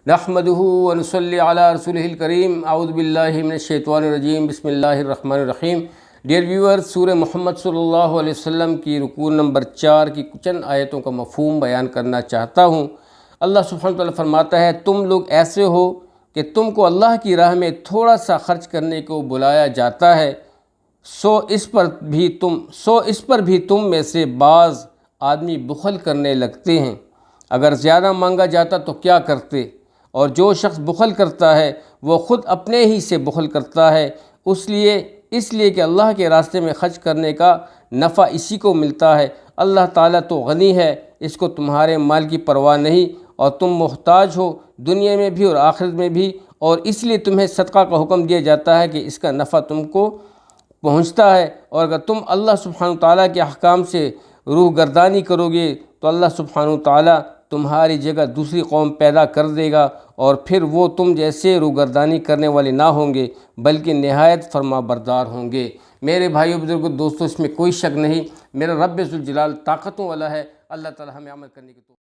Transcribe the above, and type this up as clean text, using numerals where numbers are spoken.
نحمدہ ونصلی علی رسولہ الکریم اعوذ باللہ من الشیطان الرجیم بسم اللہ الرحمن الرحیم۔ ڈیئر ویور، سورہ محمد صلی اللہ علیہ وسلم کی رکوع نمبر 4 کی چند آیتوں کا مفہوم بیان کرنا چاہتا ہوں۔ اللہ سبحانہ وتعالی فرماتا ہے، تم لوگ ایسے ہو کہ تم کو اللہ کی راہ میں تھوڑا سا خرچ کرنے کو بلایا جاتا ہے، سو اس پر بھی تم میں سے بعض آدمی بخل کرنے لگتے ہیں۔ اگر زیادہ مانگا جاتا تو کیا کرتے؟ اور جو شخص بخل کرتا ہے وہ خود اپنے ہی سے بخل کرتا ہے، اس لیے کہ اللہ کے راستے میں خرچ کرنے کا نفع اسی کو ملتا ہے۔ اللہ تعالیٰ تو غنی ہے، اس کو تمہارے مال کی پرواہ نہیں، اور تم محتاج ہو دنیا میں بھی اور آخرت میں بھی، اور اس لیے تمہیں صدقہ کا حکم دیا جاتا ہے کہ اس کا نفع تم کو پہنچتا ہے۔ اور اگر تم اللہ سبحانہ تعالیٰ کے احکام سے روح گردانی کرو گے تو اللہ سبحانہ تعالیٰ تمہاری جگہ دوسری قوم پیدا کر دے گا، اور پھر وہ تم جیسے روح گردانی کرنے والے نہ ہوں گے بلکہ نہایت فرما بردار ہوں گے۔ میرے بھائیو بزرگو دوستو، اس میں کوئی شک نہیں، میرا رب ذوالجلال طاقتوں والا ہے۔ اللہ تعالی ہمیں عمل کرنے کی توفیق